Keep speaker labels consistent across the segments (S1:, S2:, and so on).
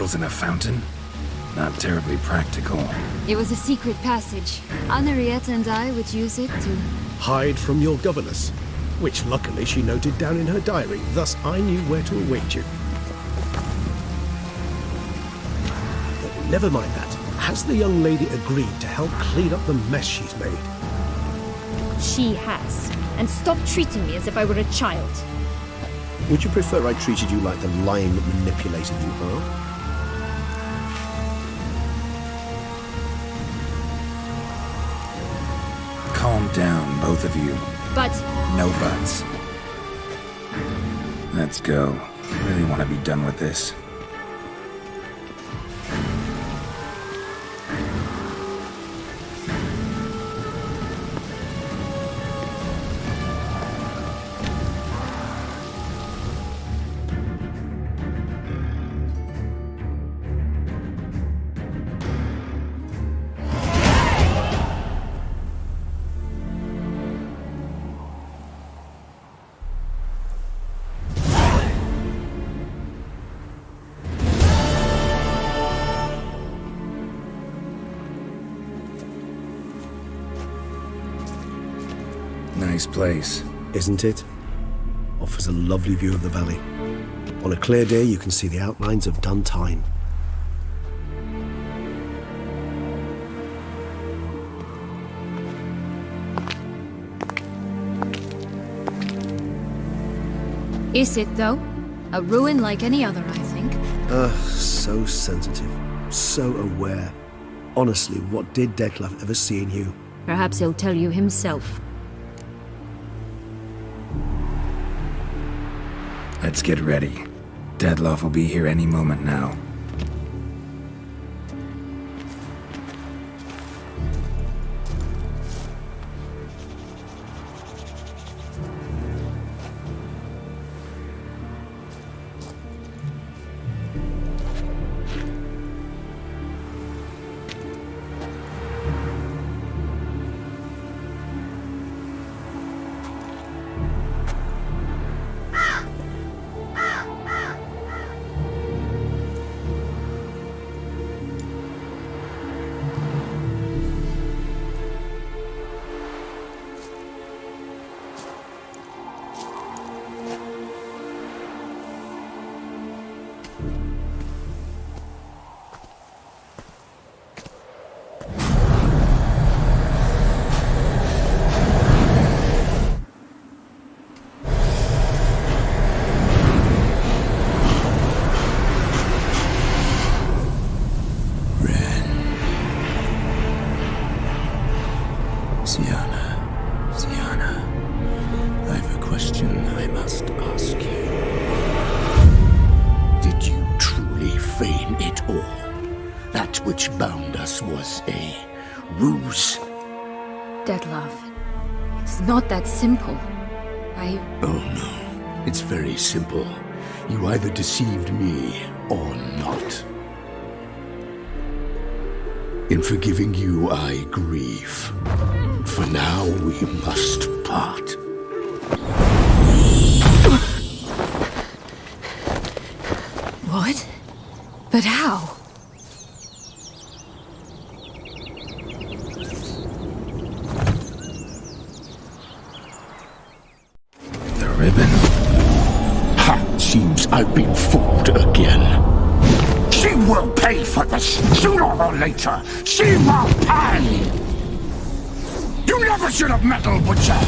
S1: candles in a fountain? Not terribly practical.
S2: It was a secret passage. Anne-Genietты and I would use it to...
S3: hide from your governess, which luckily she noted down in her diary, thus I knew where to await you. But never mind that. Has the young lady agreed to help clean up the mess she's made?
S4: She has. And stop treating me as if I were a child.
S3: Would you prefer I treated you like the lion that manipulated you, huh?
S1: Calm down, both of you.
S4: But...
S1: No buts. Let's go. I really want to be done with this. Nice place.
S3: Isn't it? Offers a lovely view of the valley. On a clear day, you can see the outlines of done time.
S2: Is it, though? A ruin like any other, I think.
S3: So sensitive. So aware. Honestly, what did Detlef ever see in you?
S2: Perhaps he'll tell you himself.
S1: Let's get ready. Detlef will be here any moment now.
S5: Was a ruse.
S2: Detlef, it's not that simple.
S5: Oh no, it's very simple. You either deceived me or not. In forgiving you, I grieve. For now, we must part.
S2: What? But how?
S5: Seems I've been fooled again. She will pay for this, sooner or later. She will pay! You never should have meddled, Butcher!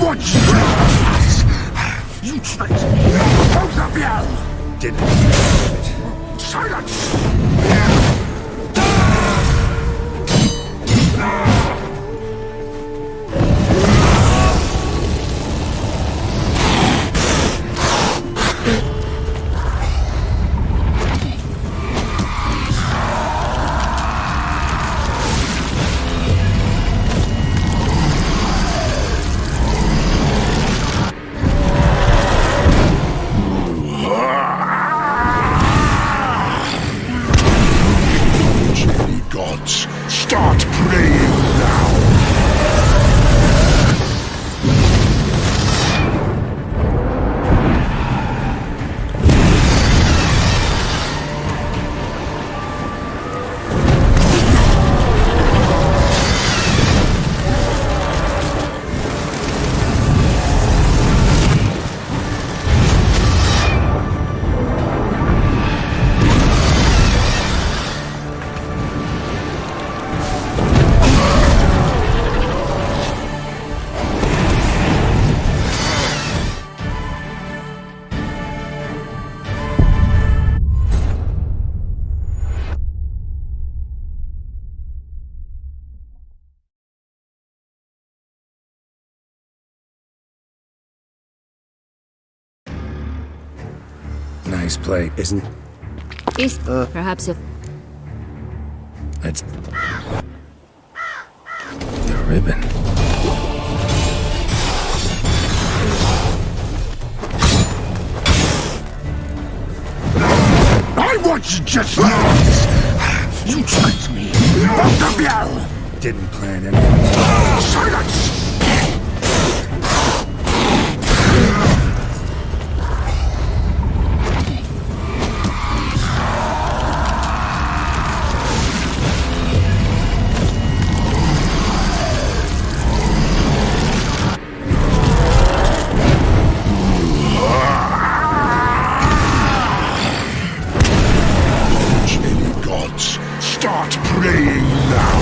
S5: want you. You tricked me. Both of you.
S3: Didn't deserve it.
S5: Silence. Start praying now.
S1: Nice play.
S3: Isn't
S2: Is perhaps a
S1: That's the ribbon.
S5: I want you just once. You tricked me. Both of you.
S1: Didn't plan anything.
S5: Silence. Start praying now.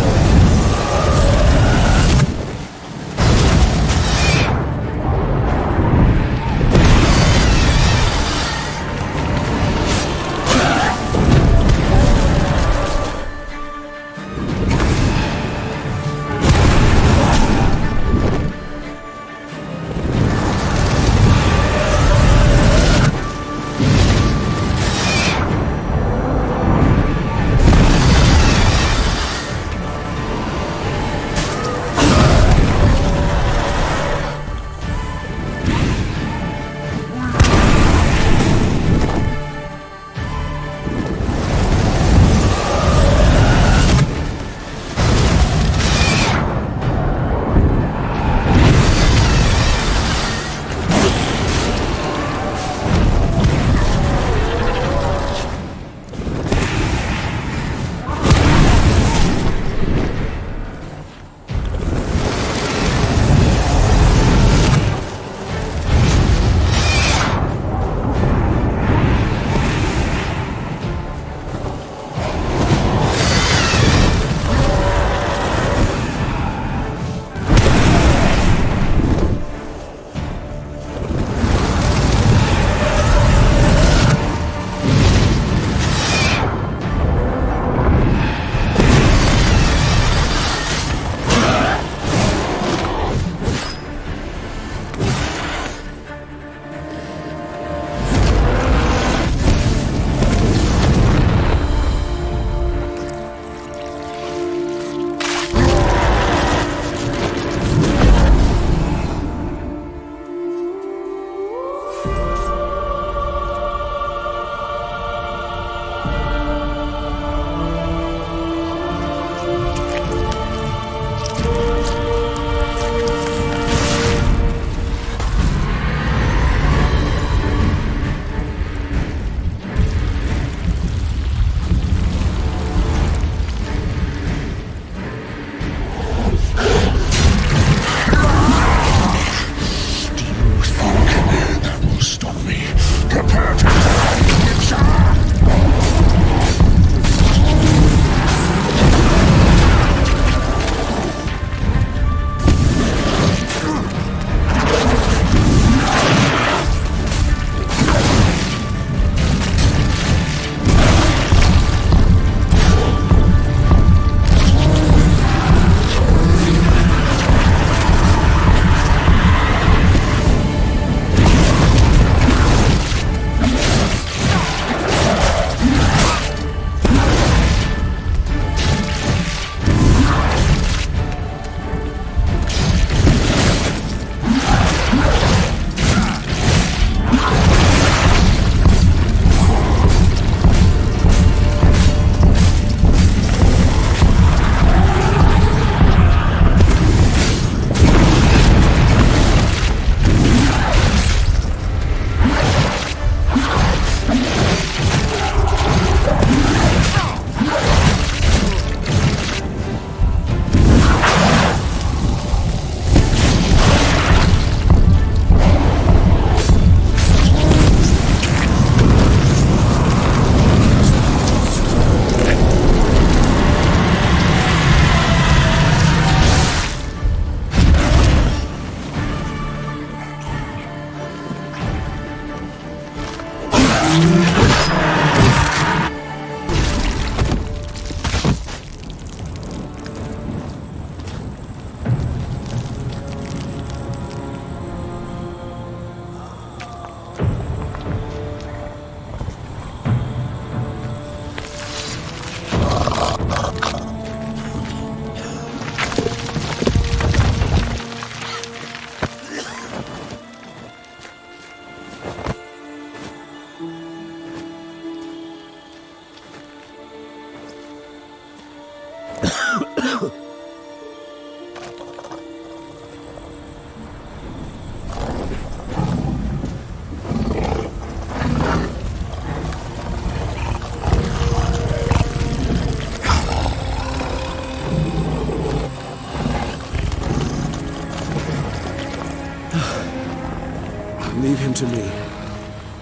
S3: Leave him to me.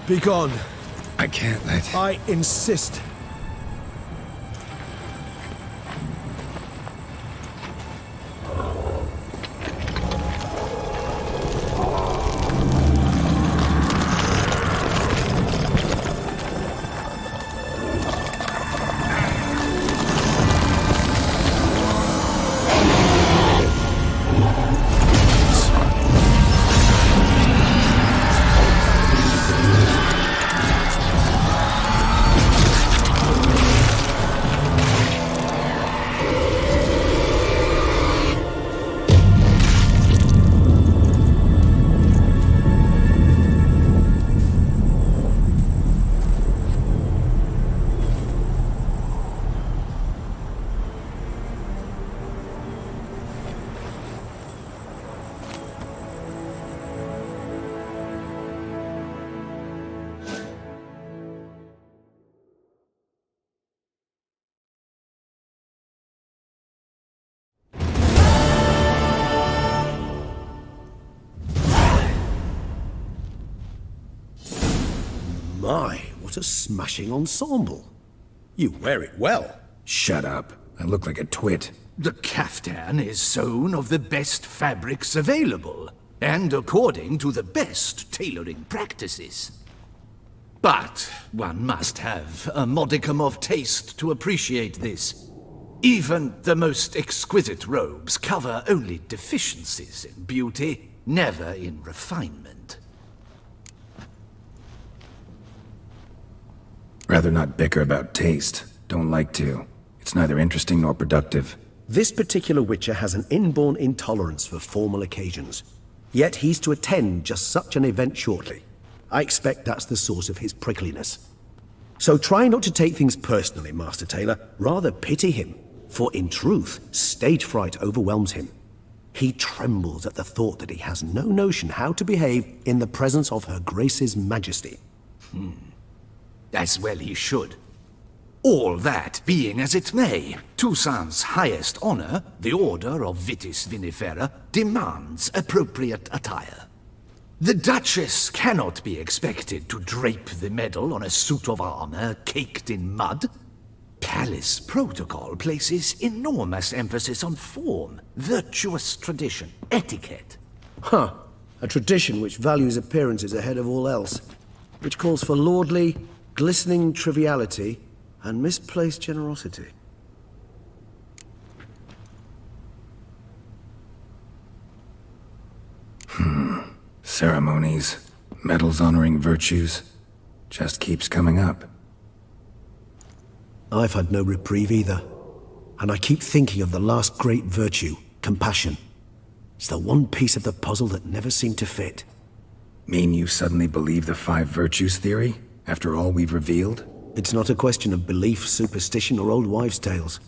S3: Be gone.
S1: I can't let...
S3: I insist. My, what a smashing ensemble. You wear it well.
S1: Shut up. I look like a twit.
S5: The caftan is sewn of the best fabrics available, and according to the best tailoring practices. But one must have a modicum of taste to appreciate this. Even the most exquisite robes cover only deficiencies in beauty, never in refinement.
S1: Rather not bicker about taste. Don't like to. It's neither interesting nor productive.
S3: This particular witcher has an inborn intolerance for formal occasions. Yet he's to attend just such an event shortly. I expect that's the source of his prickliness. So try not to take things personally, Master Tailor. Rather pity him. For in truth, stage fright overwhelms him. He trembles at the thought that he has no notion how to behave in the presence of Her Grace's Majesty.
S5: As well he should. All that being as it may, Toussaint's highest honor, the Order of Vitis Vinifera, demands appropriate attire. The Duchess cannot be expected to drape the medal on a suit of armor caked in mud. Palace protocol places enormous emphasis on form, virtuous tradition, etiquette.
S3: Huh. A tradition which values appearances ahead of all else. Which calls for lordly, glistening triviality and misplaced generosity.
S1: Ceremonies, medals honoring virtues, just keeps coming up.
S3: I've had no reprieve either. And I keep thinking of the last great virtue, compassion. It's the one piece of the puzzle that never seemed to fit.
S1: Mean you suddenly believe the 5 virtues theory, after all we've revealed?
S3: It's not a question of belief, superstition, or old wives' tales.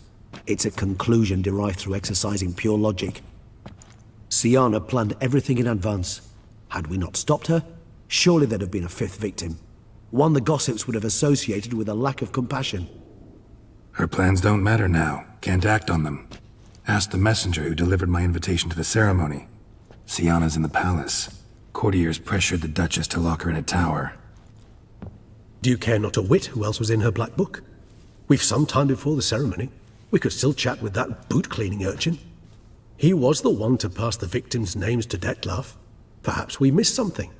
S3: It's a conclusion derived through exercising pure logic. Syanna planned everything in advance. Had we not stopped her, surely there'd have been a 5th victim. One the gossips would have associated with a lack of compassion.
S1: Her plans don't matter now. Can't act on them. Ask the messenger who delivered my invitation to the ceremony. Syanna's in the palace. Courtiers pressured the Duchess to lock her in a tower.
S3: Do you care not a whit who else was in her black book? We've some time before the ceremony. We could still chat with that boot-cleaning urchin. He was the one to pass the victims' names to Dettlaff. Perhaps we missed something.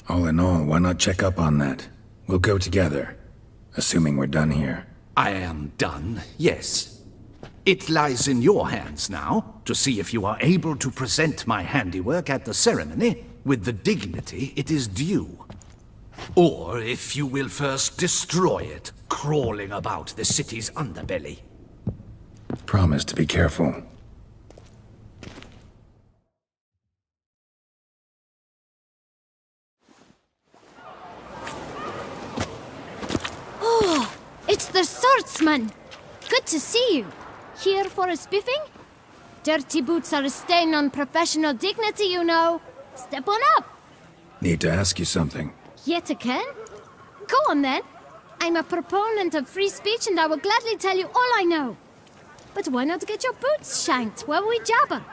S1: All in all, why not check up on that? We'll go together, assuming we're done here.
S5: I am done, yes. It lies in your hands now to see if you are able to present my handiwork at the ceremony with the dignity it is due. Or if you will first destroy it, crawling about the city's underbelly.
S1: Promise to be careful.
S2: Oh, it's the swordsman! Good to see you. Here for a spiffing? Dirty boots are a stain on professional dignity, you know. Step on up.
S1: Need to ask you something.
S2: Yet again? Go on then. I'm a proponent of free speech and I will gladly tell you all I know. But why not get your boots shanked while we jabber?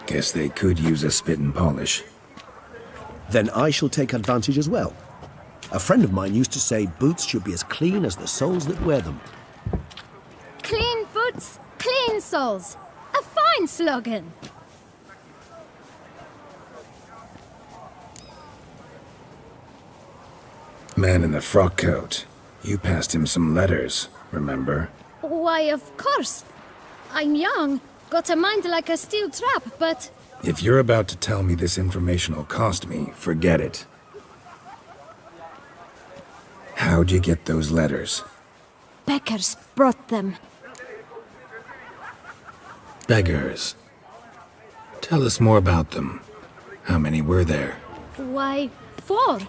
S1: Guess they could use a spit and polish.
S3: Then I shall take advantage as well. A friend of mine used to say boots should be as clean as the soles that wear them.
S2: Clean boots, clean soles. A fine slogan.
S1: Man in the frock coat. You passed him some letters, remember?
S2: Why, of course. I'm young, got a mind like a steel trap, but...
S1: If you're about to tell me this information will cost me, forget it. How'd you get those letters?
S2: Beggars brought them.
S1: Beggars. Tell us more about them. How many were there?
S2: Why, 4.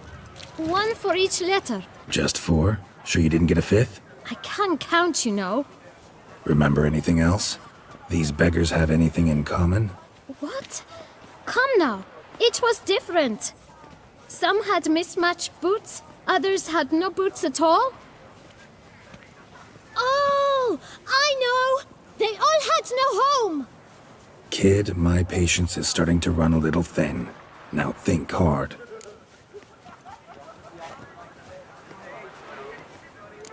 S2: 1 for each letter.
S1: Just 4? Sure you didn't get a 5th?
S2: I can't count, you know.
S1: Remember anything else? These beggars have anything in common?
S2: What? Come now. Each was different. Some had mismatched boots, others had no boots at all. Oh, I know! They all had no home!
S1: Kid, my patience is starting to run a little thin. Now think hard.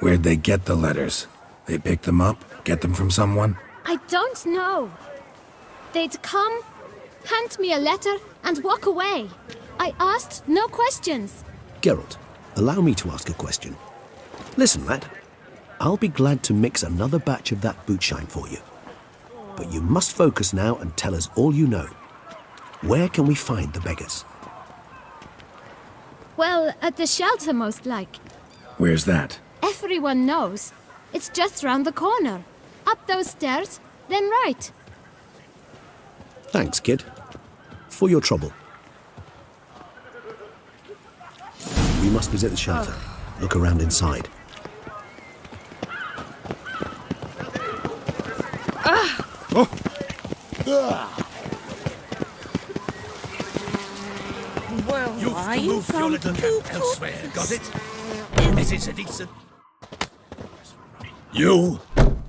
S1: Where'd they get the letters? They pick them up? Get them from someone?
S2: I don't know. They'd come, hand me a letter, and walk away. I asked no questions.
S3: Geralt, allow me to ask a question. Listen, lad. I'll be glad to mix another batch of that bootshine for you. But you must focus now and tell us all you know. Where can we find the beggars?
S2: Well, at the shelter, most like.
S1: Where's that?
S2: Everyone knows. It's just round the corner. Up those stairs, then right.
S3: Thanks, kid. For your trouble. We must visit the shelter. Look around inside.
S6: Well,
S7: You've moved your little camp elsewhere, got it? This is a decent... You?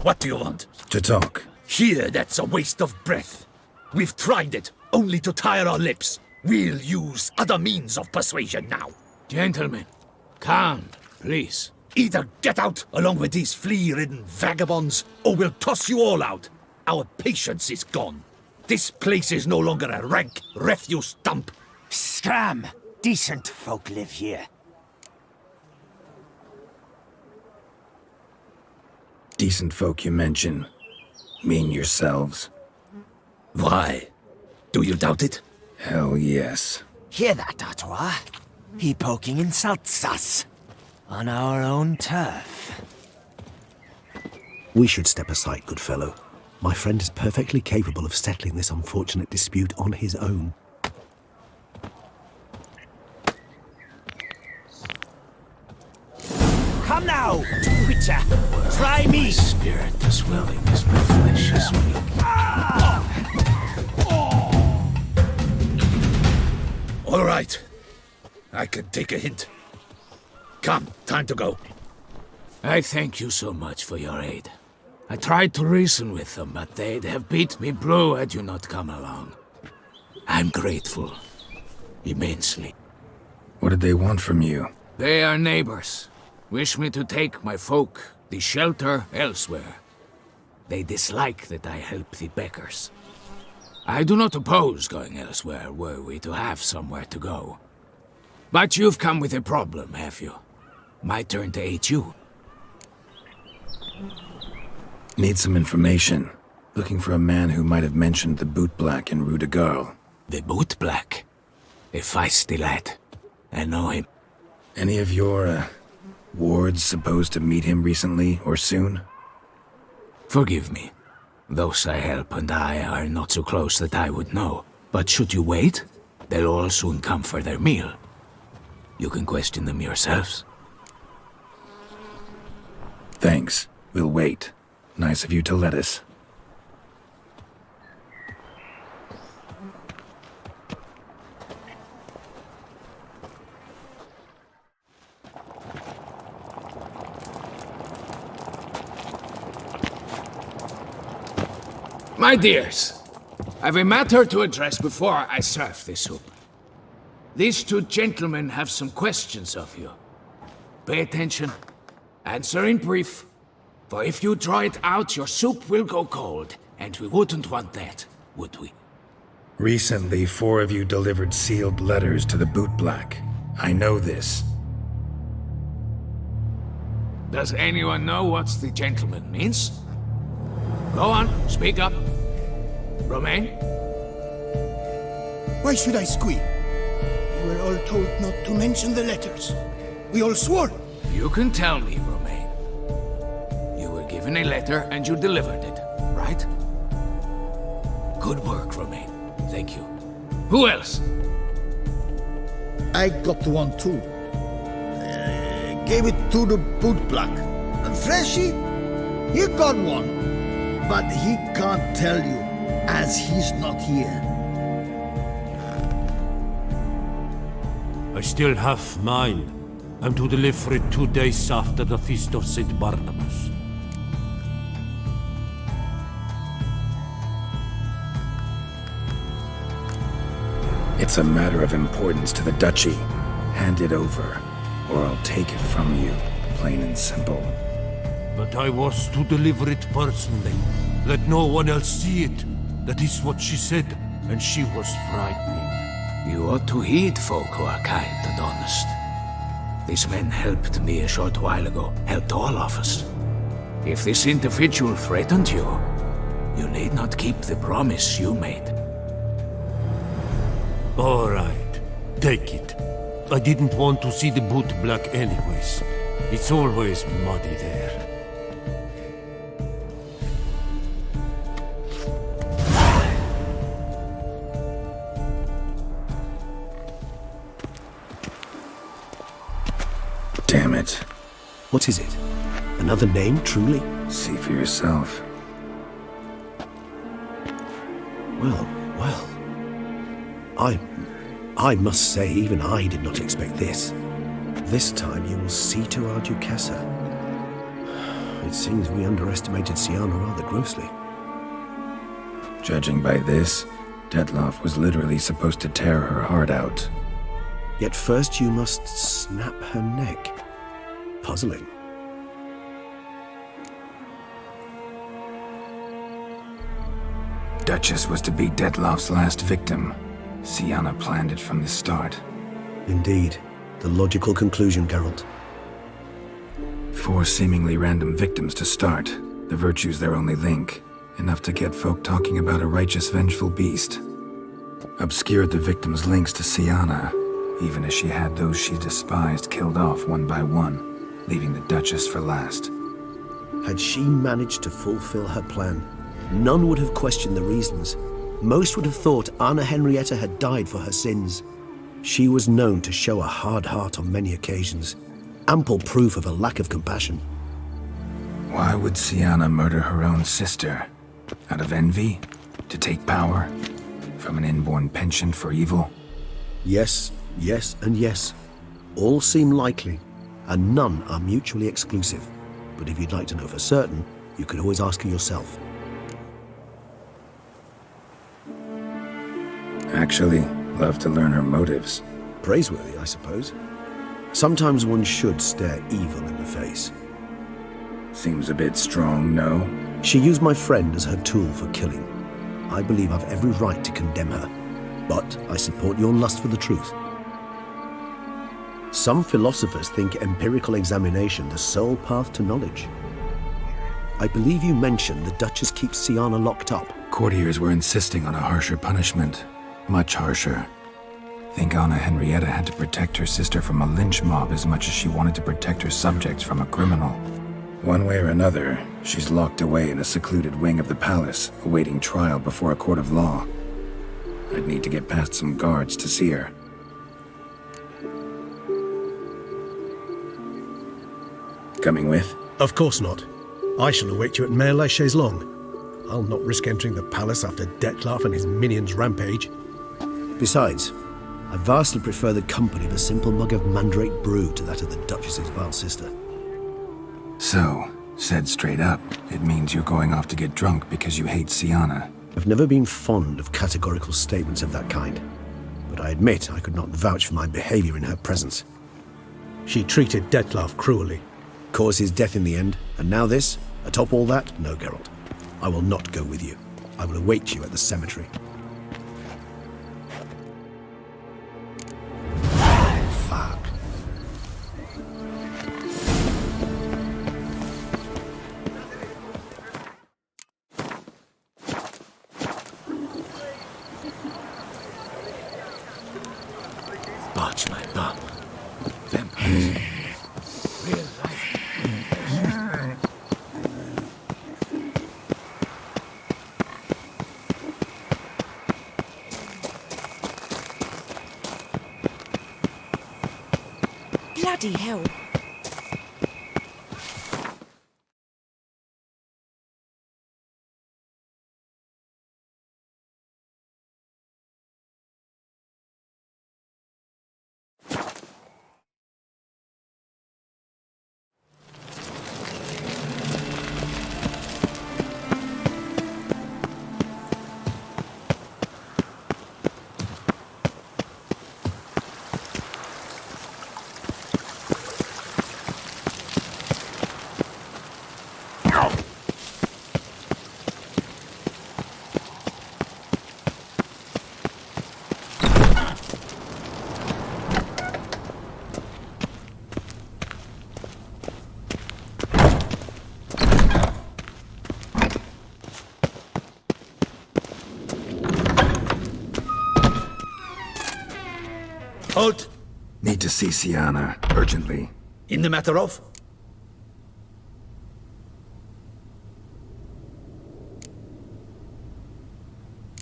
S7: What do you want?
S1: To talk.
S7: Here, that's a waste of breath. We've tried it, only to tire our lips. We'll use other means of persuasion now.
S6: Gentlemen, calm, please.
S7: Either get out along with these flea-ridden vagabonds, or we'll toss you all out. Our patience is gone. This place is no longer a rank refuse dump.
S8: Scram! Decent folk live here.
S1: Decent folk you mention. Mean yourselves.
S7: Why? Do you doubt it?
S1: Hell yes.
S8: Hear that, Artois? He poking insults us. On our own turf.
S3: We should step aside, good fellow. My friend is perfectly capable of settling this unfortunate dispute on his own.
S8: Come now, Witcher! Try me!
S6: My spirit is willing as my flesh is weak.
S7: All right. I can take a hint. Come, time to go.
S6: I thank you so much for your aid. I tried to reason with them, but they'd have beat me blue had you not come along. I'm grateful. Immensely.
S1: What did they want from you?
S6: They are neighbors. Wish me to take my folk, the shelter, elsewhere. They dislike that I help the beggars. I do not oppose going elsewhere, were we to have somewhere to go. But you've come with a problem, have you? My turn to aid you.
S1: Need some information. Looking for a man who might have mentioned the boot black in Rue de Garl.
S6: The boot black. A feisty lad. I know him.
S1: Any of your, wards supposed to meet him recently or soon?
S6: Forgive me. Those I help and I are not so close that I would know. But should you wait, they'll all soon come for their meal. You can question them yourselves.
S1: Thanks. We'll wait. Nice of you to let us.
S6: My dears, I've a matter to address before I serve this soup. These two gentlemen have some questions of you. Pay attention. Answer in brief. For if you draw it out, your soup will go cold. And we wouldn't want that, would we?
S1: Recently, 4 of you delivered sealed letters to the bootblack. I know this.
S6: Does anyone know what the gentleman means? Go on, speak up. Romain?
S9: Why should I squeal? We were all told not to mention the letters. We all swore.
S6: You can tell me, Romain. You were given a letter and you delivered it, right? Good work, Romain. Thank you. Who else?
S9: I got one too. Gave it to the bootblack. And Freshie, he got one. But he can't tell you, as he's not here.
S10: I still have mine. I'm to deliver it 2 days after the Feast of St. Barnabas.
S1: It's a matter of importance to the duchy. Hand it over, or I'll take it from you, plain and simple.
S10: But I was to deliver it personally. Let no one else see it. That is what she said, and she was frightening.
S6: You ought to heed folk who are kind and honest. These men helped me a short while ago, helped all of us. If this individual threatened you, you need not keep the promise you made.
S10: All right, take it. I didn't want to see the bootblack anyways. It's always muddy there.
S1: Damn it.
S3: What is it? Another name, truly?
S1: See for yourself.
S3: Well. I must say, even I did not expect this. This time you will see to our Duchessa. It seems we underestimated Siana rather grossly.
S1: Judging by this, Detloff was literally supposed to tear her heart out.
S3: Yet first you must snap her neck. Puzzling.
S1: Duchess was to be Detloff's last victim. Siana planned it from the start.
S3: Indeed. The logical conclusion, Geralt.
S1: 4 seemingly random victims to start. The virtue's their only link. Enough to get folk talking about a righteous, vengeful beast. Obscured the victims' links to Siana, even as she had those she despised killed off one by one, leaving the Duchess for last.
S3: Had she managed to fulfill her plan, none would have questioned the reasons. Most would have thought Anna-Henrietta had died for her sins. She was known to show a hard heart on many occasions. Ample proof of a lack of compassion.
S1: Why would Siana murder her own sister? Out of envy? To take power? From an inborn penchant for evil?
S3: Yes, and yes. All seem likely, and none are mutually exclusive. But if you'd like to know for certain, you could always ask her yourself.
S1: Actually, love to learn her motives.
S3: Praiseworthy, I suppose. Sometimes one should stare evil in the face.
S1: Seems a bit strong, no?
S3: She used my friend as her tool for killing. I believe I've every right to condemn her, but I support your lust for the truth. Some philosophers think empirical examination the sole path to knowledge. I believe you mentioned the Duchess keeps Siana locked up.
S1: Courtiers were insisting on a harsher punishment. Much harsher. Think Anna-Henrietta had to protect her sister from a lynch mob as much as she wanted to protect her subjects from a criminal. One way or another, she's locked away in a secluded wing of the palace, awaiting trial before a court of law. I'd need to get past some guards to see her. Coming with?
S3: Of course not. I shall await you at Mare la Chaise-Longue. I'll not risk entering the palace after Detloff and his minions rampage. Besides, I vastly prefer the company of a simple mug of mandrake brew to that of the Duchess's vile sister.
S1: So, Said straight up, it means you're going off to get drunk because you hate Sienna.
S3: I've never been fond of categorical statements of that kind, but I admit I could not vouch for my behavior in her presence.
S7: She treated Dettlaff cruelly.
S3: Caused his death in the end, and now this? Atop all that? No, Geralt. I will not go with you. I will await you at the cemetery. Fuck.
S6: Barge my bum. Vampires. Real life.
S11: Bloody hell.
S7: Halt!
S1: Need to see Sienna, urgently.
S7: In the matter of?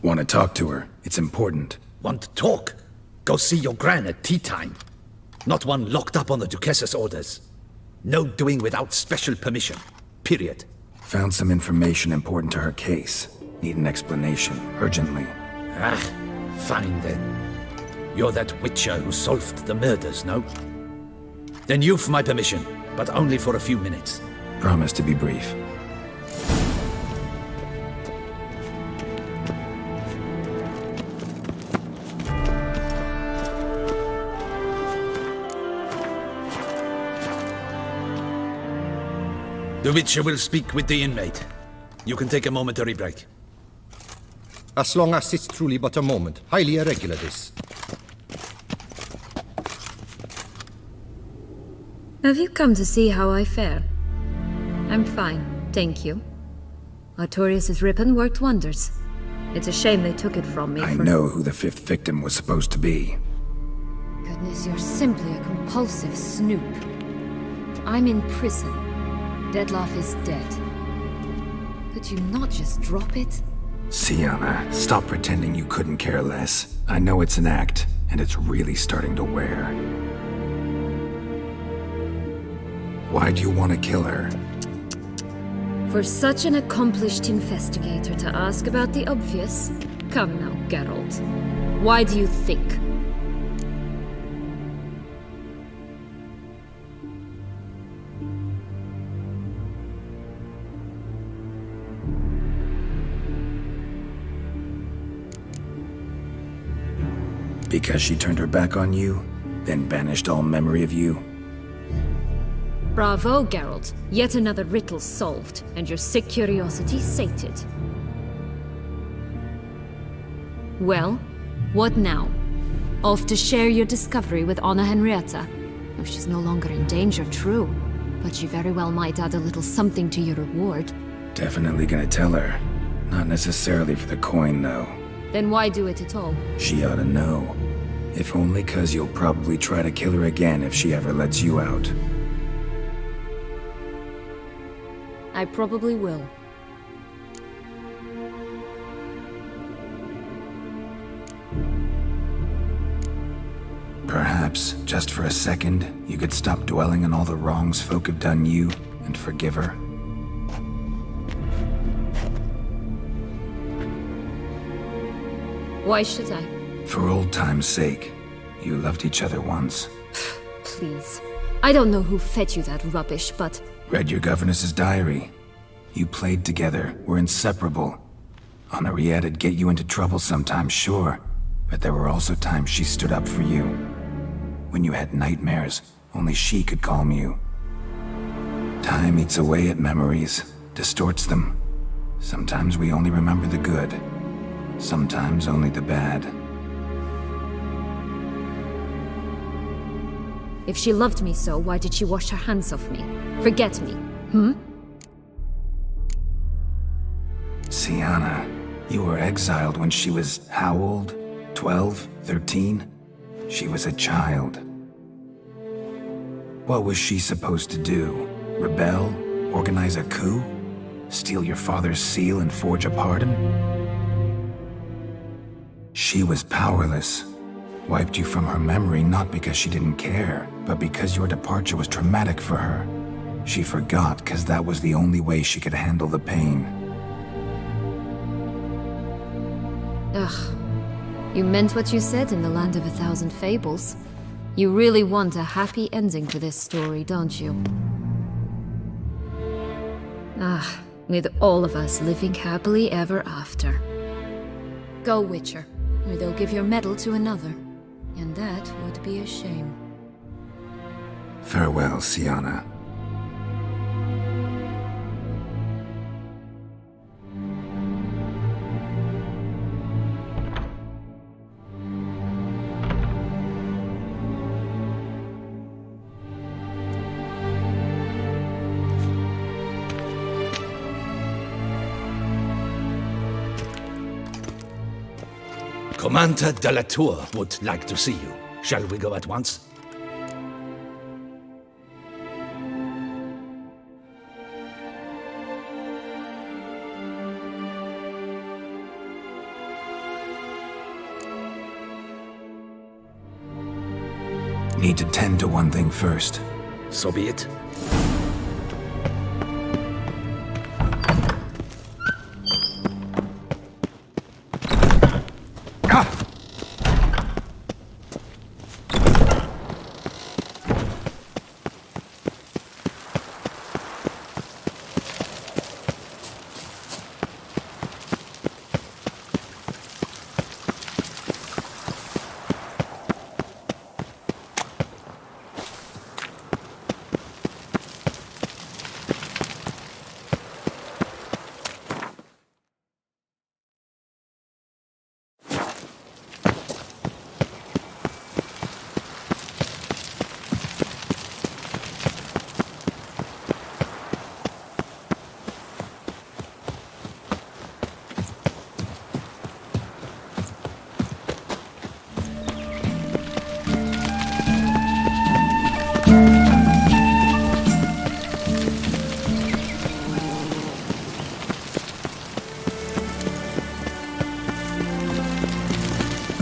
S1: Want to talk to her. It's important.
S7: Want to talk? Go see your gran at tea time. Not one locked up on the Duchess's orders. No doing without special permission. Period.
S1: Found some information important to her case. Need an explanation, urgently.
S7: Ah, fine then. You're that witcher who solved the murders, no? Then you've my permission, but only for a few minutes.
S1: Promise to be brief.
S7: The witcher will speak with the inmate. You can take a momentary break.
S12: As long as it's truly but a moment. Highly irregular, this.
S4: Have you come to see how I fare? I'm fine, thank you. Artorius' ribbon worked wonders. It's a shame they took it from me
S1: I know who the fifth victim was supposed to be.
S4: Goodness, you're simply a compulsive snoop. I'm in prison. Dettlaff is dead. Could you not just drop it?
S1: Sienna, stop pretending you couldn't care less. I know it's an act, and it's really starting to wear. Why do you want to kill her?
S4: For such an accomplished investigator to ask about the obvious? Come now, Geralt. Why do you think?
S1: Because she turned her back on you, then banished all memory of you?
S4: Bravo, Geralt. Yet another riddle solved, and your sick curiosity sated. Well, what now? Off to share your discovery with Anны-Gенrietты? Oh, she's no longer in danger, true. But she very well might add a little something to your reward.
S1: Definitely gonna tell her. Not necessarily for the coin, though.
S4: Then why do it at all?
S1: She ought to know. If only 'cause you'll probably try to kill her again if she ever lets you out.
S4: I probably will.
S1: Perhaps, just for a second, you could stop dwelling on all the wrongs folk have done you and forgive her.
S4: Why should I?
S1: For old time's sake. You loved each other once.
S4: Please. I don't know who fed you that rubbish, but...
S1: Read your governess's diary. You played together, were inseparable. Anna-Geniette'd get you into trouble sometimes, sure, but there were also times she stood up for you. When you had nightmares, only she could calm you. Time eats away at memories, distorts them. Sometimes we only remember the good, sometimes only the bad.
S4: If she loved me so, why did she wash her hands off me? Forget me, hmm?
S1: Sienna, you were exiled when she was how old? 12? 13? She was a child. What was she supposed to do? Rebel? Organize a coup? Steal your father's seal and forge a pardon? She was powerless. Wiped you from her memory not because she didn't care, but because your departure was traumatic for her. She forgot because that was the only way she could handle the pain.
S4: Ugh. You meant what you said in the Land of 1,000 Fables. You really want a happy ending to this story, don't you? Ah, with all of us living happily ever after. Go, Witcher, or they'll give your medal to another. And that would be a shame.
S1: Farewell, Sienna.
S7: Commander de la Tour would like to see you. Shall we go at once?
S1: Need to tend to one thing first.
S7: So be it.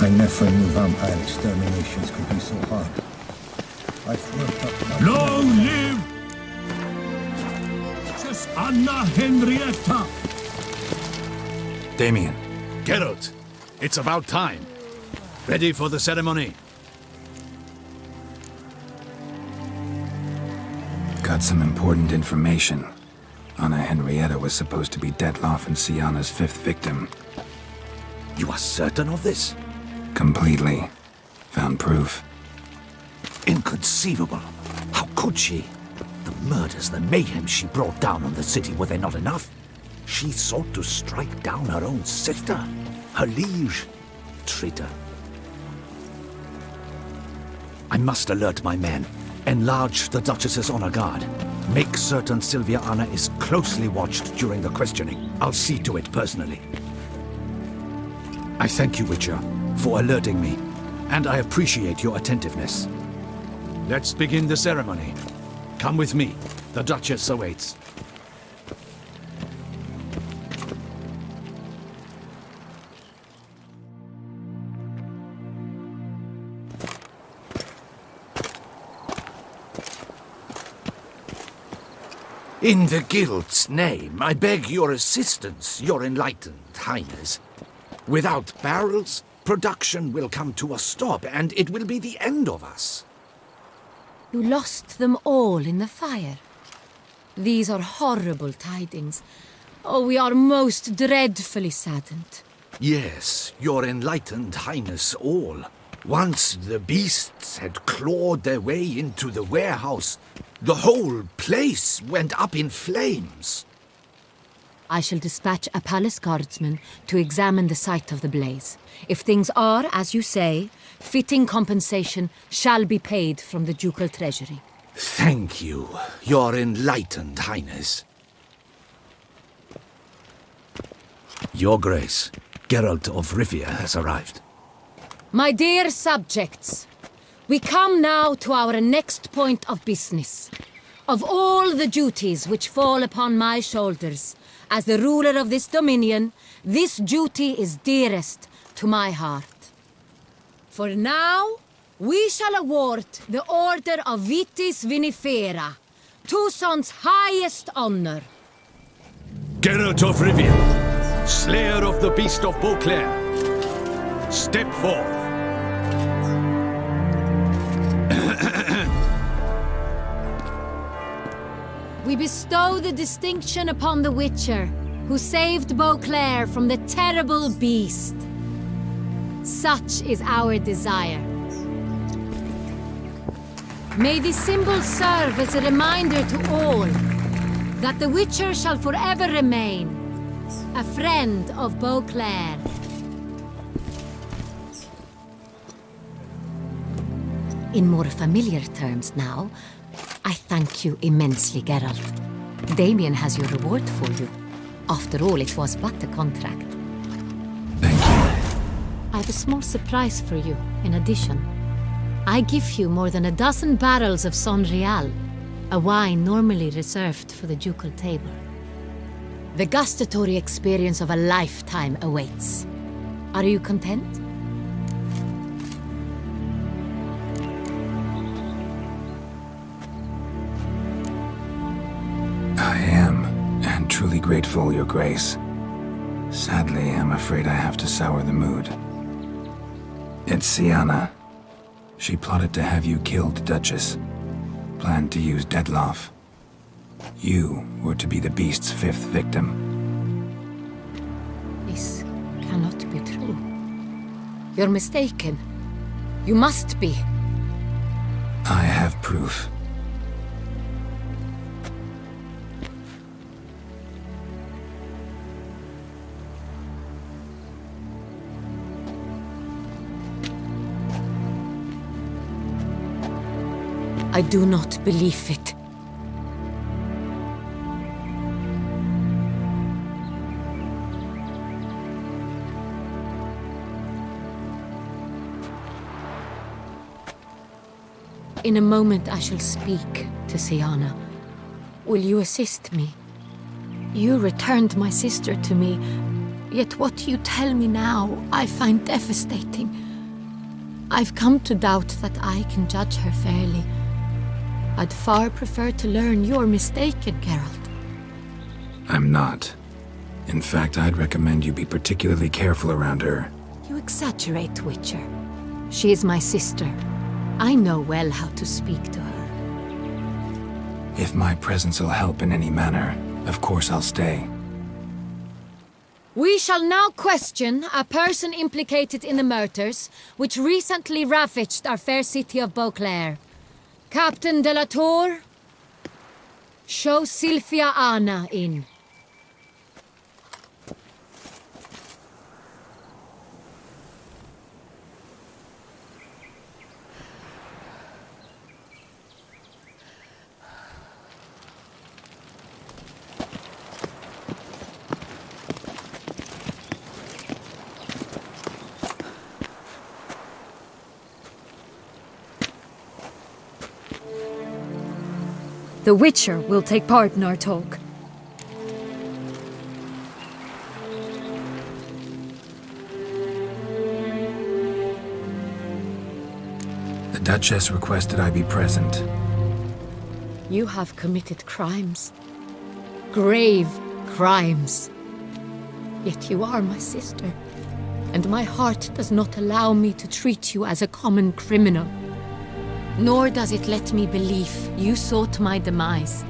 S9: I never knew vampire exterminations could be so hard. I've worked up...
S10: Long live Anna-Genietты!
S1: Damien.
S7: Geralt, it's about time. Ready for the ceremony?
S1: Got some important information. Anna-Geniettë was supposed to be Detloff and Sienna's 5th victim.
S7: You are certain of this?
S1: Completely. Found proof.
S7: Inconceivable. How could she? The murders, the mayhem she brought down on the city, were they not enough? She sought to strike down her own sister, her liege. Traitor. I must alert my men. Enlarge the Duchess's honor guard. Make certain Sylvia Anna is closely watched during the questioning. I'll see to it personally. I thank you, Witcher, for alerting me, and I appreciate your attentiveness. Let's begin the ceremony. Come with me. The Duchess awaits. In the Guild's name, I beg your assistance, your enlightened highness. Without barrels, production will come to a stop, and it will be the end of us.
S11: You lost them all in the fire.
S4: These are horrible tidings. Oh, we are most dreadfully saddened.
S7: Yes, your enlightened highness all. Once the beasts had clawed their way into the warehouse, the whole place went up in flames.
S4: I shall dispatch a palace guardsman to examine the site of the blaze. If things are, as you say, fitting compensation shall be paid from the ducal treasury.
S7: Thank you, your enlightened highness. Your Grace, Geralt of Ривии has arrived.
S4: My dear subjects, we come now to our next point of business. Of all the duties which fall upon my shoulders, as the ruler of this dominion, this duty is dearest to my heart. For now, we shall award the Order of Vitis Vinifera, Tusson's highest honor.
S7: Geralt of Ривии, slayer of the beast of Beauclair, step forth.
S4: We bestow the distinction upon the Witcher, who saved Beauclair from the terrible beast. Such is our desire. May this symbol serve as a reminder to all that the Witcher shall forever remain a friend of Beauclair. In more familiar terms now, I thank you immensely, Geralt. Damien has your reward for you. After all, it was but a contract.
S1: Thank you.
S4: I have a small surprise for you, in addition. I give you more than a dozen barrels of Sonreal, a wine normally reserved for the ducal table. The gustatory experience of a lifetime awaits. Are you content?
S1: I am, and truly grateful, Your Grace. Sadly, I'm afraid I have to sour the mood. It's Sienna. She plotted to have you killed, Duchess. Planned to use Dettlaff. You were to be the beast's fifth victim.
S4: This cannot be true. You're mistaken. You must be.
S1: I have proof.
S4: I do not believe it. In a moment I shall speak to Sienna. Will you assist me? You returned my sister to me, yet what you tell me now I find devastating. I've come to doubt that I can judge her fairly. I'd far prefer to learn you're mistaken, Geralt.
S1: I'm not. In fact, I'd recommend you be particularly careful around her.
S4: You exaggerate, Witcher. She is my sister. I know well how to speak to her.
S1: If my presence will help in any manner, of course I'll stay.
S4: We shall now question a person implicated in the murders which recently ravaged our fair city of Beauclair. Captain de la Tour, show Sylvia Anna in. The Witcher will take part in our talk.
S1: The Duchess requested I be present.
S4: You have committed crimes. Grave crimes. Yet you are my sister, and my heart does not allow me to treat you as a common criminal. Nor does it let me believe you sought my demise.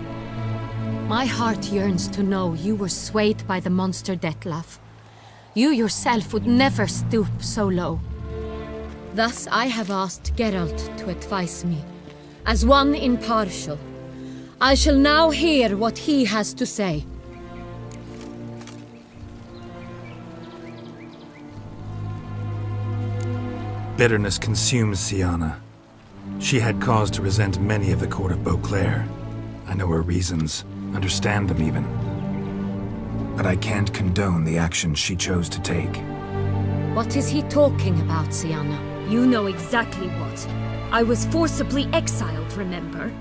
S4: My heart yearns to know you were swayed by the monster Detlef. You yourself would never stoop so low. Thus I have asked Geralt to advise me, as one impartial. I shall now hear what he has to say.
S1: Bitterness consumes Siana. She had cause to resent many of the court of Beauclair. I know her reasons, understand them even. But I can't condone the actions she chose to take.
S4: What is he talking about, Siana? You know exactly what. I was forcibly exiled, remember?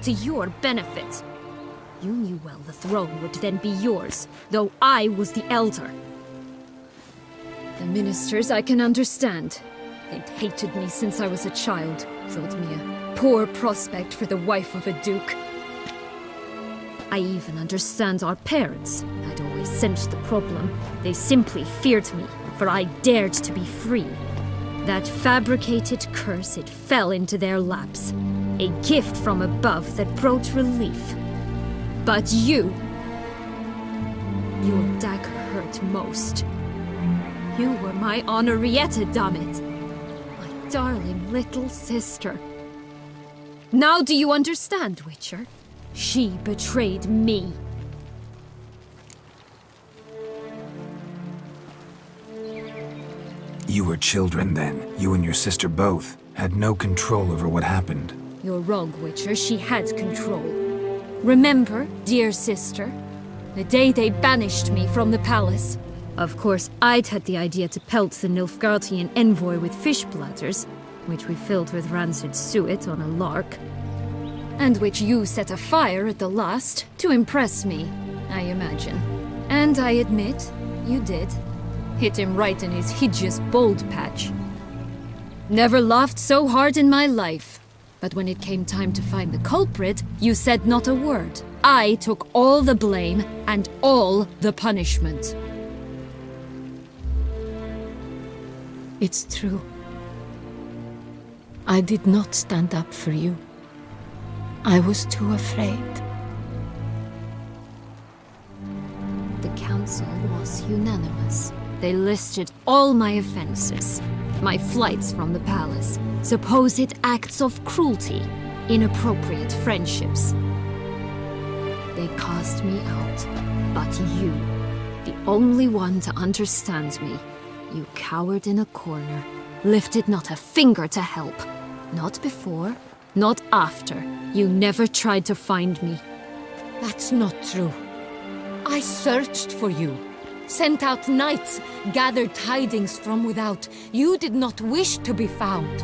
S4: To your benefit. You knew well the throne would then be yours, though I was the elder. The ministers I can understand. They'd hated me since I was a child, thought me a poor prospect for the wife of a duke. I even understand our parents. I'd always sensed the problem. They simply feared me, for I dared to be free. That fabricated curse, it fell into their laps. A gift from above that brought relief. But you... Your dagger hurt most. You were my Annes-Genietты, damn it. My darling little sister. Now do you understand, Witcher? She betrayed me.
S1: You were children then. You and your sister both had no control over what happened.
S4: You're wrong, Witcher. She had control. Remember, dear sister, the day they banished me from the palace? Of course, I'd had the idea to pelt the Nilfgaardian envoy with fish bladders, which we filled with rancid suet on a lark, and which you set afire at the last to impress me, I imagine. And I admit, you did. Hit him right in his hideous bald patch. Never laughed so hard in my life. But when it came time to find the culprit, you said not a word. I took all the blame and all the punishment.
S13: It's true. I did not stand up for you. I was too afraid.
S4: The council was unanimous. They listed all my offenses. My flights from the palace, supposed acts of cruelty, inappropriate friendships. They cast me out, but you, the only one to understand me, you cowered in a corner, lifted not a finger to help. Not before, not after. You never tried to find me.
S13: That's not true. I searched for you. Sent out knights, gathered tidings from without. You did not wish to be found.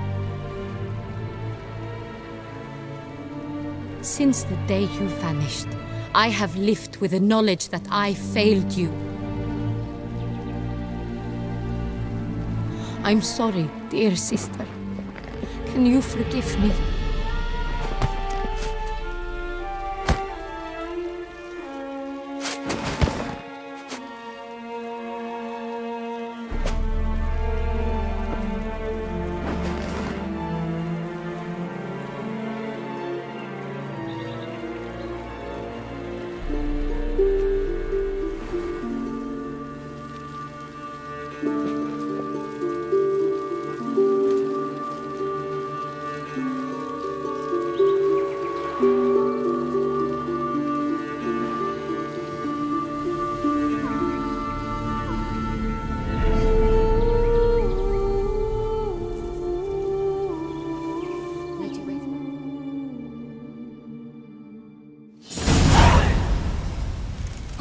S13: Since the day you vanished, I have lived with the knowledge that I failed you. I'm sorry, dear sister. Can you forgive me?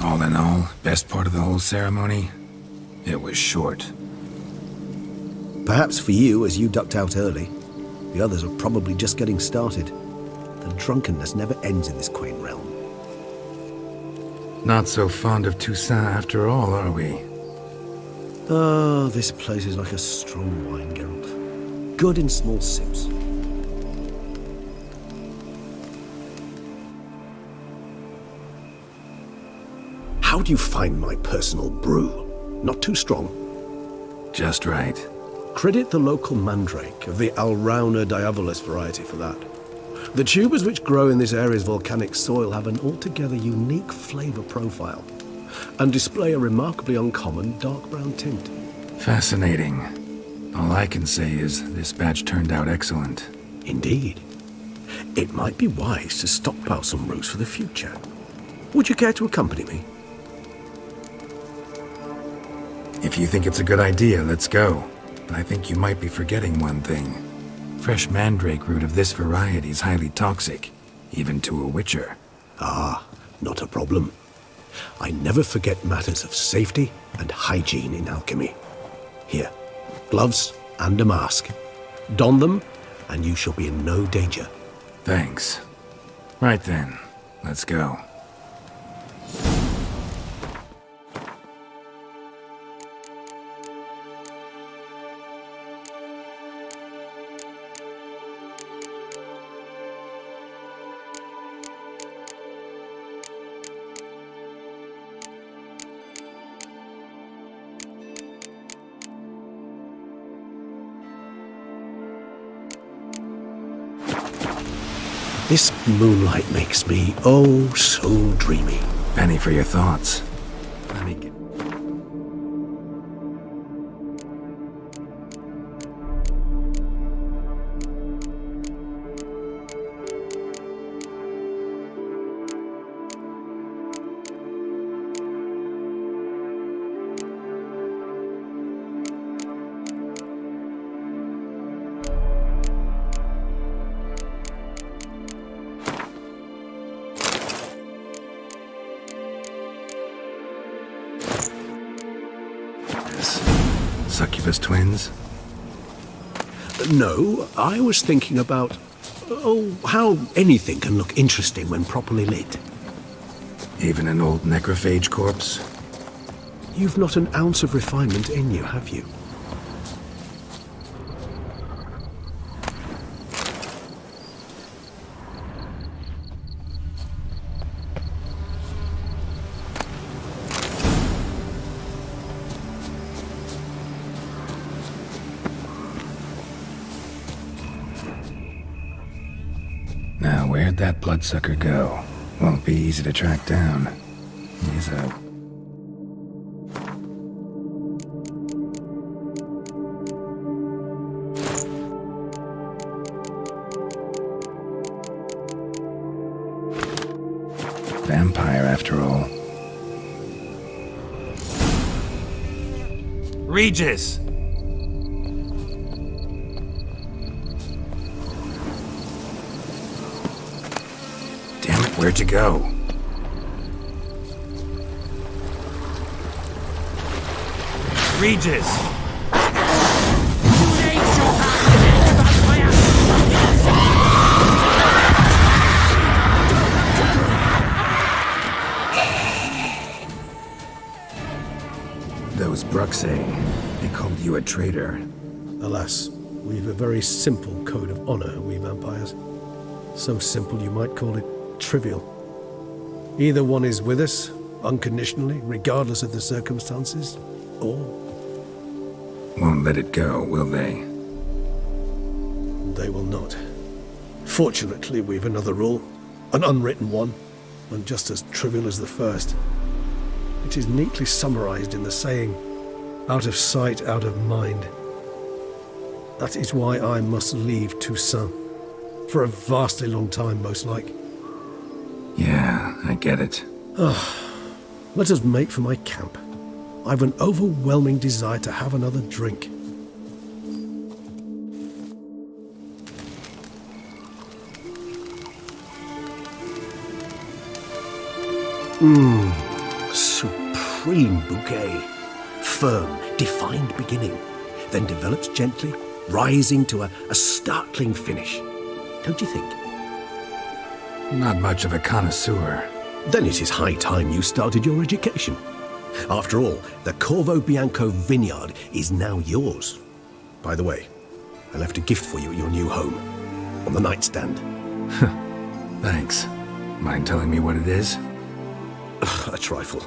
S1: All in all, best part of the whole ceremony, it was short.
S3: Perhaps for you, as you ducked out early. The others are probably just getting started. The drunkenness never ends in this quaint realm.
S1: Not so fond of Toussaint after all, are we?
S3: Oh, this place is like a strong wine, Geralt. Good in small sips. How do you find my personal brew? Not too strong?
S1: Just right.
S3: Credit the local mandrake of the Alrauna Diavolis variety for that. The tubers which grow in this area's volcanic soil have an altogether unique flavour profile and display a remarkably uncommon dark brown tint.
S1: Fascinating. All I can say is this batch turned out excellent.
S3: Indeed. It might be wise to stockpile some roots for the future. Would you care to accompany me?
S1: If you think it's a good idea, let's go. But I think you might be forgetting one thing. Fresh mandrake root of this variety is highly toxic, even to a witcher.
S3: Ah, not a problem. I never forget matters of safety and hygiene in alchemy. Here, gloves and a mask. Don them, and you shall be in no danger.
S1: Thanks. Right then, let's go.
S3: This moonlight makes me, oh, so dreamy.
S1: Penny for your thoughts. Let me get... Succubus twins?
S3: No, I was thinking about, how anything can look interesting when properly lit.
S1: Even an old necrophage corpse?
S3: You've not an ounce of refinement in you, have you?
S1: Now, where'd that bloodsucker go? Won't be easy to track down. He's a... vampire, after all.
S14: Regis!
S1: Where'd you go?
S14: Regis!
S1: Those Bruxay, they called you a traitor.
S3: Alas, we've a very simple code of honor, we vampires. So simple you might call it trivial. Either one is with us, unconditionally, regardless of the circumstances, or...
S1: won't let it go, will they?
S3: They will not. Fortunately, we've another rule, an unwritten one, and just as trivial as the first. It is neatly summarized in the saying, out of sight, out of mind. That is why I must leave Toussaint. For a vastly long time, most like.
S1: Yeah, I get it.
S3: Let us make for my camp. I've an overwhelming desire to have another drink. Supreme bouquet. Firm, defined beginning, then develops gently, rising to a startling finish. Don't you think?
S1: Not much of a connoisseur.
S3: Then it is high time you started your education. After all, the Corvo Bianco vineyard is now yours. By the way, I left a gift for you at your new home, on the nightstand.
S1: Thanks. Mind telling me what it is?
S3: A trifle.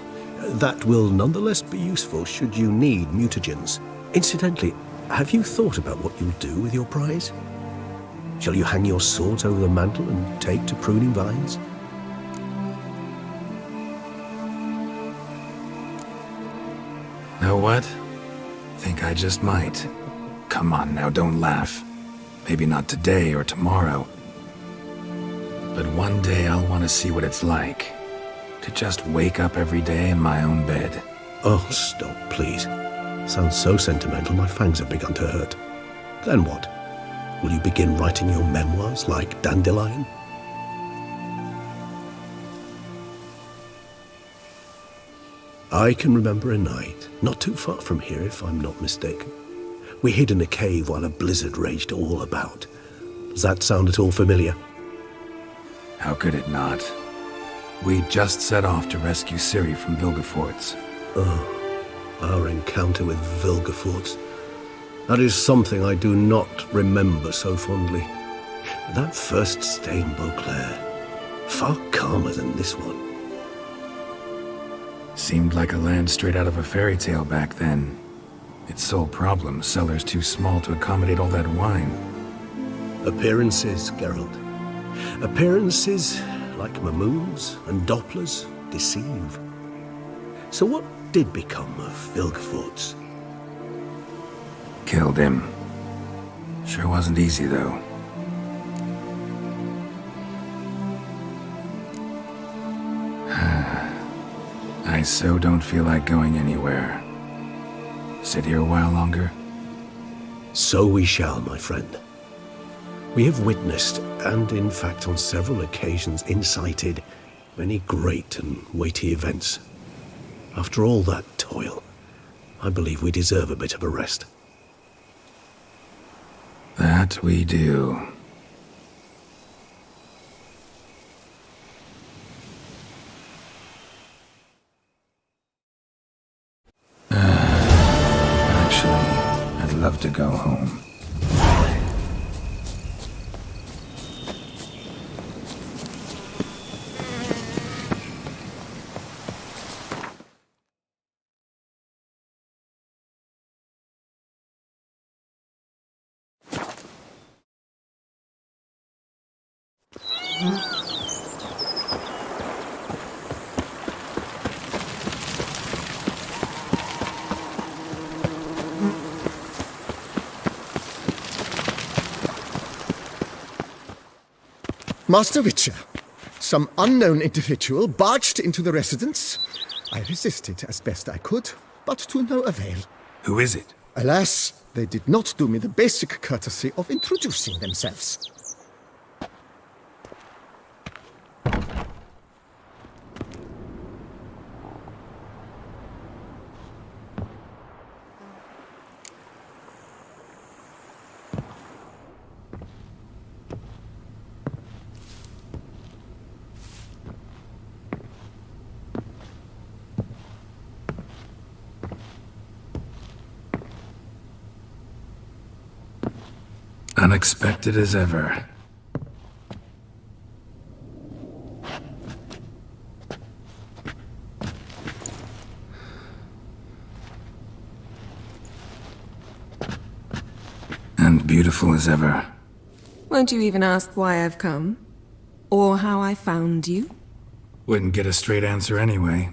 S3: That will nonetheless be useful should you need mutagens. Incidentally, have you thought about what you'll do with your prize? Shall you hang your swords over the mantle and take to pruning vines?
S1: Know what? Think I just might. Come on now, don't laugh. Maybe not today or tomorrow. But one day I'll want to see what it's like. To just wake up every day in my own bed.
S3: Oh, stop, please. Sounds so sentimental, my fangs have begun to hurt. Then what? Will you begin writing your memoirs like Dandelion? I can remember a night, not too far from here if I'm not mistaken. We hid in a cave while a blizzard raged all about. Does that sound at all familiar?
S1: How could it not? We just set off to rescue Ciri from Vilgefortz.
S3: Oh, our encounter with Vilgefortz. That is something I do not remember so fondly. That first stay in Beauclair, far calmer than this one.
S1: Seemed like a land straight out of a fairy tale back then. Its sole problem, cellars too small to accommodate all that wine.
S3: Appearances, Geralt. Appearances, like Mamoons and Dopplers, deceive. So what did become of Vilgefortz?
S1: Killed him. Sure wasn't easy, though. I so don't feel like going anywhere. Sit here a while longer?
S3: So we shall, my friend. We have witnessed, and in fact on several occasions incited, many great and weighty events. After all that toil, I believe we deserve a bit of a rest.
S1: That we do. Actually, I'd love to go home.
S9: Master Witcher, some unknown individual barged into the residence. I resisted as best I could, but to no avail.
S1: Who is it?
S9: Alas, they did not do me the basic courtesy of introducing themselves.
S1: Unexpected as ever. And beautiful as ever.
S11: Won't you even ask why I've come? Or how I found you?
S1: Wouldn't get a straight answer anyway.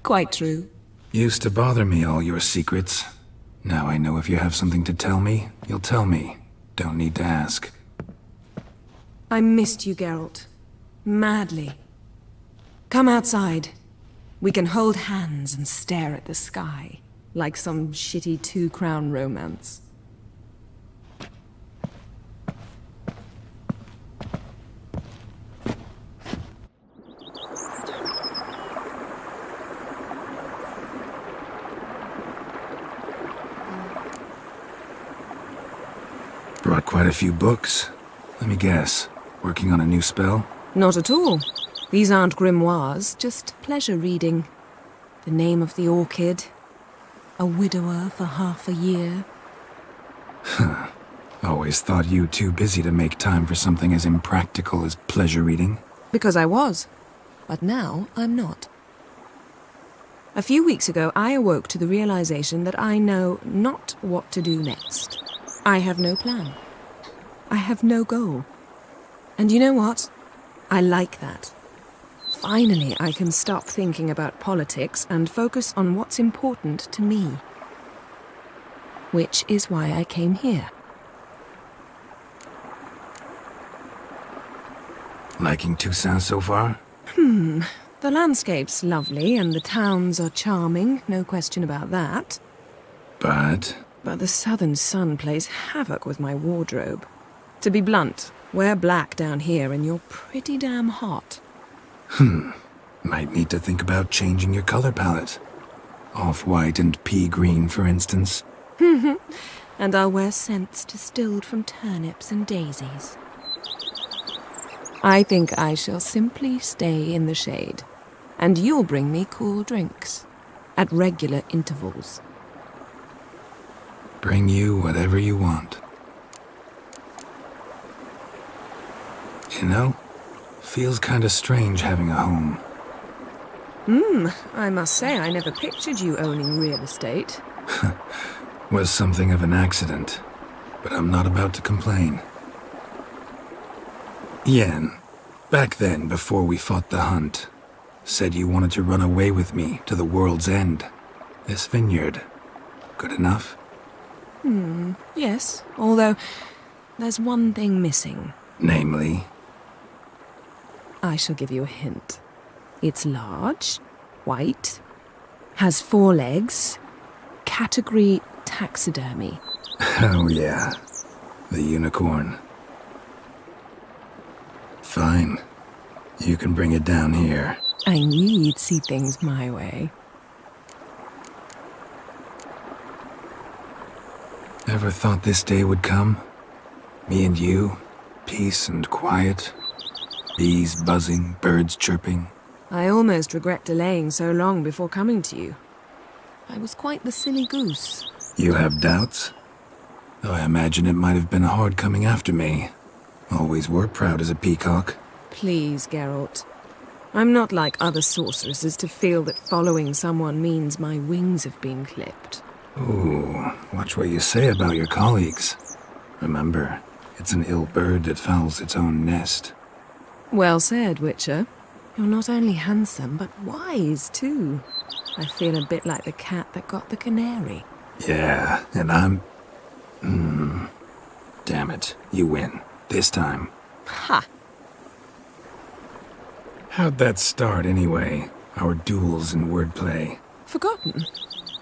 S11: Quite true.
S1: Used to bother me, all your secrets. Now I know if you have something to tell me, you'll tell me. Don't need to ask.
S11: I missed you, Geralt. Madly. Come outside. We can hold hands and stare at the sky, like some shitty two-crown romance.
S1: Brought quite a few books. Let me guess. Working on a new spell?
S11: Not at all. These aren't grimoires, just pleasure reading. The Name of the Orchid. A widower for half a year.
S1: Huh. Always thought you too busy to make time for something as impractical as pleasure reading.
S11: Because I was. But now I'm not. A few weeks ago, I awoke to the realization that I know not what to do next. I have no plan. I have no goal. And you know what? I like that. Finally, I can stop thinking about politics and focus on what's important to me. Which is why I came here.
S1: Liking Toussaint so far?
S11: The landscape's lovely and the towns are charming, no question about that.
S1: But
S11: the southern sun plays havoc with my wardrobe. To be blunt, wear black down here and you're pretty damn hot.
S1: might need to think about changing your color palette. Off-white and pea green, for instance.
S11: And I'll wear scents distilled from turnips and daisies. I think I shall simply stay in the shade. And you'll bring me cool drinks. At regular intervals.
S1: Bring you whatever you want. You know, feels kinda strange having a home.
S11: I must say I never pictured you owning real estate.
S1: Was something of an accident, but I'm not about to complain. Yen, back then, before we fought the hunt, said you wanted to run away with me to the world's end. This vineyard. Good enough?
S11: Yes, although there's one thing missing.
S1: Namely?
S11: I shall give you a hint. It's large, white, has 4 legs, category taxidermy.
S1: Oh yeah, the unicorn. Fine. You can bring it down here.
S11: I knew you'd see things my way.
S1: Ever thought this day would come? Me and you, peace and quiet, bees buzzing, birds chirping.
S11: I almost regret delaying so long before coming to you. I was quite the silly goose.
S1: You have doubts? Though I imagine it might have been hard coming after me. Always were proud as a peacock.
S11: Please, Geralt. I'm not like other sorceresses to feel that following someone means my wings have been clipped.
S1: Ooh, watch what you say about your colleagues. Remember, it's an ill bird that fouls its own nest.
S11: Well said, Witcher. You're not only handsome, but wise, too. I feel a bit like the cat that got the canary.
S1: Yeah, and I'm... Damn it, you win. This time.
S11: Ha!
S1: How'd that start, anyway? Our duels and wordplay.
S11: Forgotten.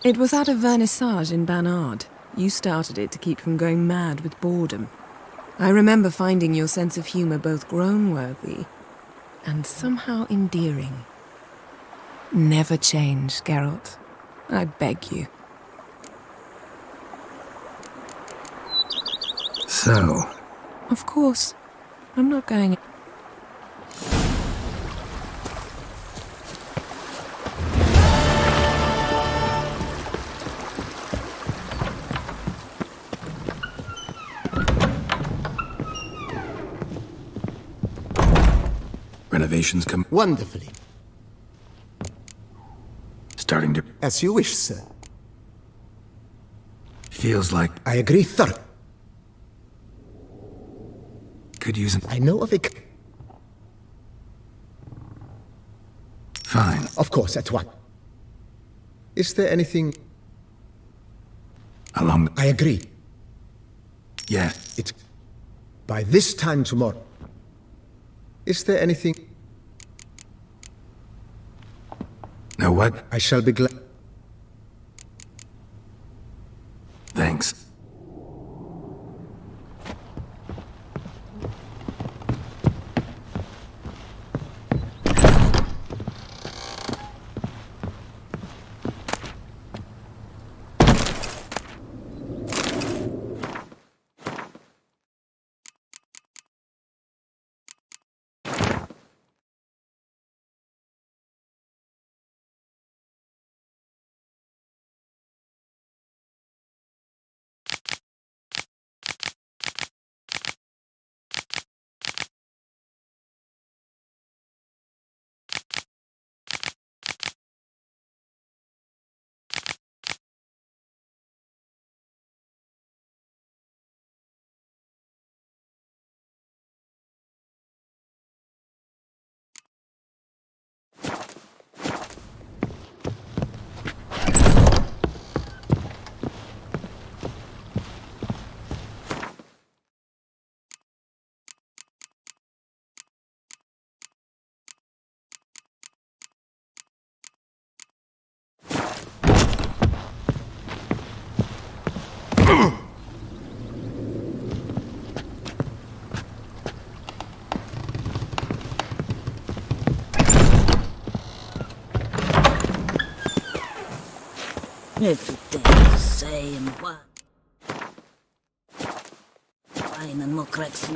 S11: It was at a vernissage in Banard. You started it to keep from going mad with boredom. I remember finding your sense of humor both groan-worthy and somehow endearing. Never change, Geralt. I beg you.
S1: So?
S11: Of course. I'm not going...
S1: Renovations come...
S3: Wonderfully.
S1: Starting to...
S3: As you wish, sir.
S1: Feels like...
S3: I agree thoroughly.
S1: Could use an...
S3: I know of it.
S1: Fine.
S3: Of course, at one. Is there anything...
S1: Along...
S3: I agree.
S1: Yeah.
S3: It's... By this time tomorrow. Is there anything...
S1: Know what?
S3: I shall be glad...
S1: Thanks.
S15: Every day the same. Einen Mokrex